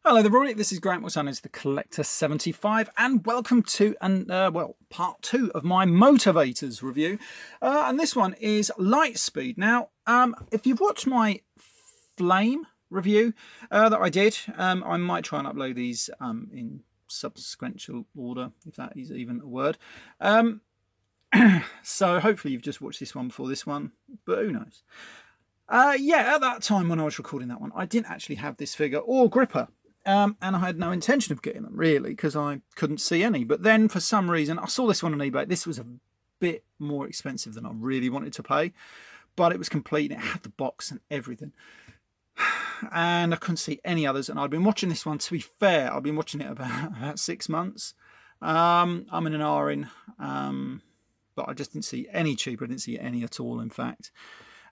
Hello there, Rory. This is Grant, what's known as the Collector 75, and welcome to part 2 of my Motorvators review. And this one is Lightspeed. Now, if you've watched my Flame review that I did, I might try and upload these in subsequential order, if that is even a word. So hopefully you've just watched this one before this one, but who knows. Yeah, at that time when I was recording that one, I didn't actually have this figure or gripper. And I had no intention of getting them, really, because I couldn't see any. But then, for some reason, I saw this one on eBay. This was a bit more expensive than I really wanted to pay. But it was complete, and it had the box and everything. And I couldn't see any others. And I'd been watching this one, to be fair, I've been watching it about 6 months. I'm in an R-in, but I just didn't see any cheaper. I didn't see any at all, in fact.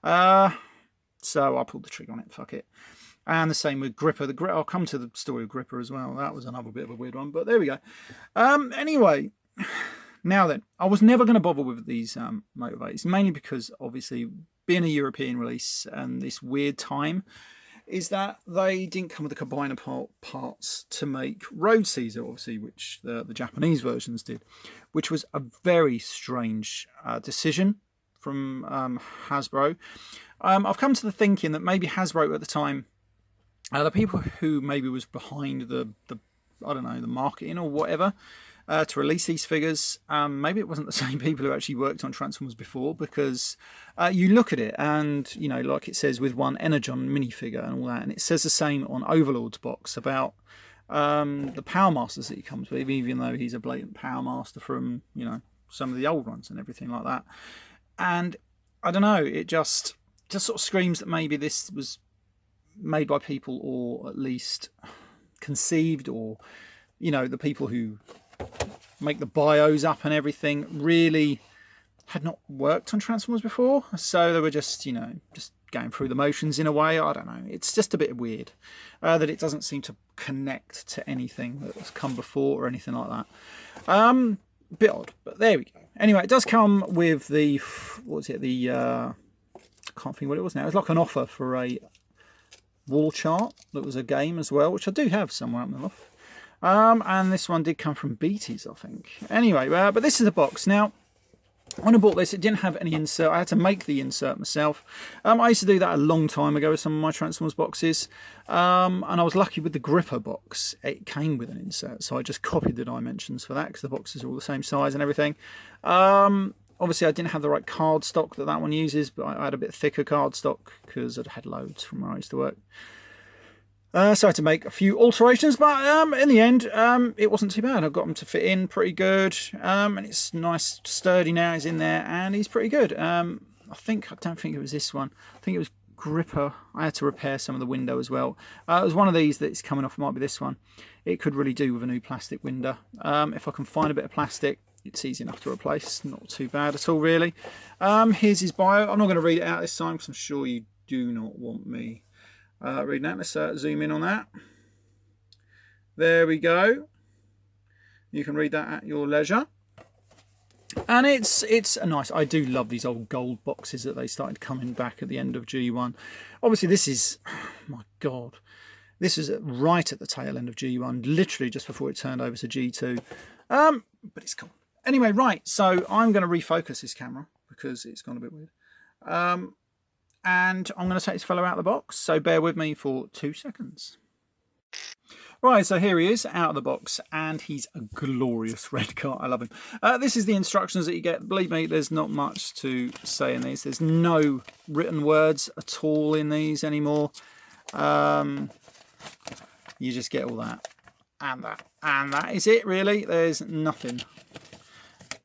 So I pulled the trigger on it, fuck it. And the same with gripper. I'll come to the story of gripper as well. That was another bit of a weird one, but there we go. Anyway, now then, I was never going to bother with these Motorvators, mainly because obviously being a European release and this weird time is that they didn't come with the combiner parts to make Road Caesar, obviously, which the Japanese versions did, which was a very strange decision from Hasbro. I've come to the thinking that maybe Hasbro at the time, the people who maybe was behind the I don't know, the marketing or whatever to release these figures, maybe it wasn't the same people who actually worked on Transformers before, because you look at it and, you know, like it says with one Energon minifigure and all that, and it says the same on Overlord's box about the Power Masters that he comes with, even though he's a blatant Power Master from, you know, some of the old ones and everything like that. And I don't know, it just sort of screams that maybe this was made by people, or at least conceived, or, you know, the people who make the bios up and everything really had not worked on Transformers before, so they were just, you know, just going through the motions in a way. I don't know, it's just a bit weird that it doesn't seem to connect to anything that's come before or anything like that. Bit odd, but there we go. Anyway, it does come with the, what was it, the I can't think what it was now. It was like an offer for a wall chart that was a game as well, which I do have somewhere up in the loft. And this one did come from Beatties, I think. Anyway, but this is a box. Now, when I bought this, it didn't have any insert. I had to make the insert myself. I used to do that a long time ago with some of my Transformers boxes. And I was lucky with the gripper box. It came with an insert, so I just copied the dimensions for that, because the boxes are all the same size and everything. Obviously, I didn't have the right cardstock that one uses, but I had a bit thicker cardstock because I'd had loads from where I used to work. So I had to make a few alterations, but in the end, it wasn't too bad. I got them to fit in pretty good, and it's nice, sturdy now. He's in there, and he's pretty good. I don't think it was this one. I think it was gripper. I had to repair some of the window as well. It was one of these that's coming off. It might be this one. It could really do with a new plastic window. If I can find a bit of plastic, it's easy enough to replace. Not too bad at all, really. Here's his bio. I'm not going to read it out this time because I'm sure you do not want me reading that. Let's zoom in on that. There we go. You can read that at your leisure. And it's a nice. I do love these old gold boxes that they started coming back at the end of G1. Obviously, this is, oh my God, this is right at the tail end of G1, literally just before it turned over to G2. But it's cool. Anyway, right, so I'm going to refocus this camera because it's gone a bit weird. And I'm going to take this fellow out of the box, so bear with me for 2 seconds. Right, so here he is out of the box, and he's a glorious red car. I love him. This is the instructions that you get. Believe me, there's not much to say in these. There's no written words at all in these anymore. You just get all that and that, and that is it, really. There's nothing.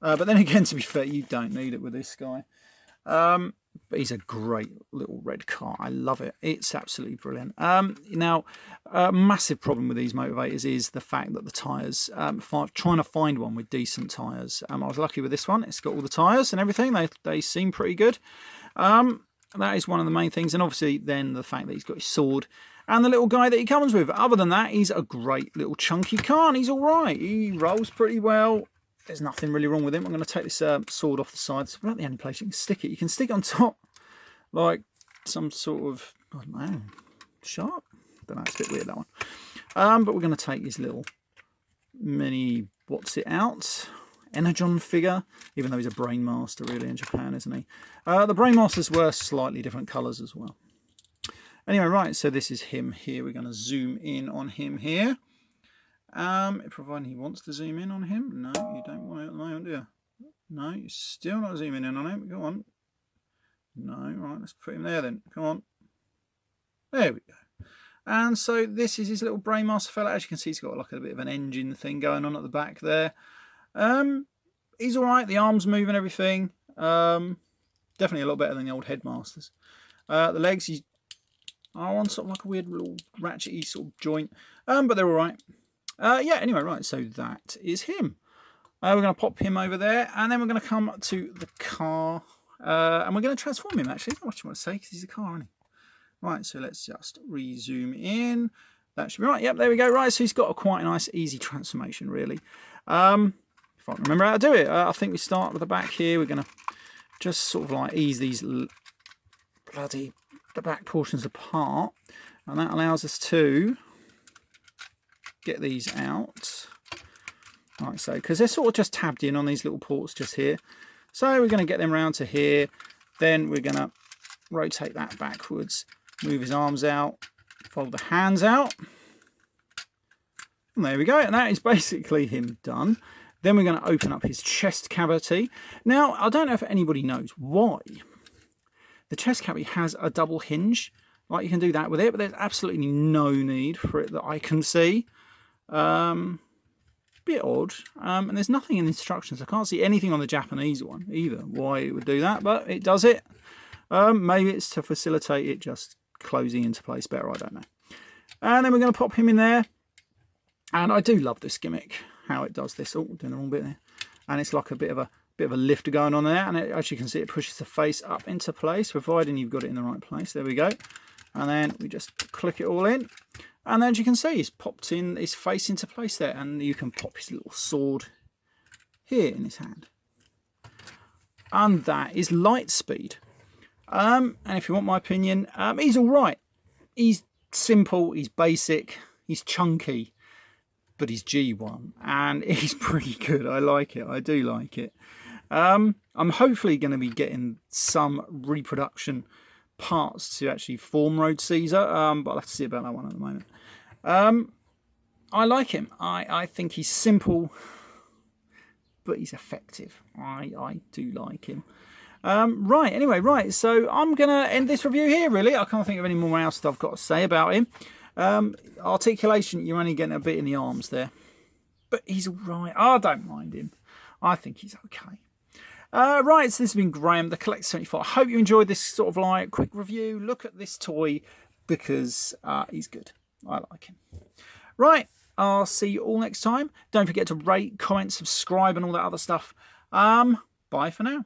But then again, to be fair, you don't need it with this guy. But he's a great little red car. I love it. It's absolutely brilliant. Now, a massive problem with these Motorvators is the fact that the tyres, trying to find one with decent tyres. I was lucky with this one. It's got all the tyres and everything. They seem pretty good. That is one of the main things. And obviously then the fact that he's got his sword and the little guy that he comes with. Other than that, he's a great little chunky car, and he's all right. He rolls pretty well. There's nothing really wrong with him. I'm going to take this sword off the side. It's about the only place you can stick it. You can stick it on top like some sort of, I don't know, shark? I don't know, it's a bit weird, that one. But we're going to take his little mini what's it out Energon figure, even though he's a Brain Master really in Japan, isn't he? The Brain Masters were slightly different colours as well. Anyway, right, so this is him here. We're going to zoom in on him here. Providing he wants to zoom in on him. No, you don't want it at the moment, do you? No, you're still not zooming in on him. Go on. No, right, let's put him there then. Come on. There we go. And so this is his little Brain Master fella. As you can see, he's got like a bit of an engine thing going on at the back there. He's all right. The arms move and everything. Definitely a lot better than the old Headmasters. The legs are on sort of like a weird little ratchety sort of joint, but they're all right. Yeah, anyway, right, so that is him. We're going to pop him over there, and then we're going to come to the car, and we're going to transform him, actually. That's not what you want to say, because he's a car, isn't he? Right, so let's just re-zoom in. That should be right. Yep, there we go. Right, so he's got a quite nice, easy transformation, really. If I can remember how to do it, I think we start with the back here. We're going to just sort of like ease these the back portions apart, and that allows us to get these out. Like so, because they're sort of just tabbed in on these little ports just here. So we're going to get them round to here. Then we're going to rotate that backwards, move his arms out, fold the hands out. And there we go. And that is basically him done. Then we're going to open up his chest cavity. Now, I don't know if anybody knows why the chest cavity has a double hinge. Like, you can do that with it, but there's absolutely no need for it that I can see. Bit odd, and there's nothing in the instructions. I can't see anything on the Japanese one either why it would do that, but it does it. Maybe it's to facilitate it just closing into place better, I don't know. And then we're going to pop him in there, and I do love this gimmick, how it does this. Oh, doing the wrong bit there. And it's like a bit of a lifter going on there, and as you can see, it pushes the face up into place, providing you've got it in the right place. There we go. And then we just click it all in. And as you can see, he's popped in his face into place there, and you can pop his little sword here in his hand. And that is Lightspeed. And if you want my opinion, he's all right. He's simple, he's basic, he's chunky, but he's G1, and he's pretty good. I like it. I do like it. I'm hopefully going to be getting some reproduction parts to actually form Road Caesar, but I'll have to see about that one at the moment. I like him. I think he's simple, but he's effective. I do like him. Right, anyway, right, so I'm going to end this review here, really. I can't think of any more else that I've got to say about him. Articulation, you're only getting a bit in the arms there, but he's all right. I don't mind him. I think he's okay. Right, so this has been Graham, the Collector 74. I hope you enjoyed this sort of like quick review. Look at this toy because he's good. I like him. Right, I'll see you all next time. Don't forget to rate, comment, subscribe and all that other stuff. Bye for now.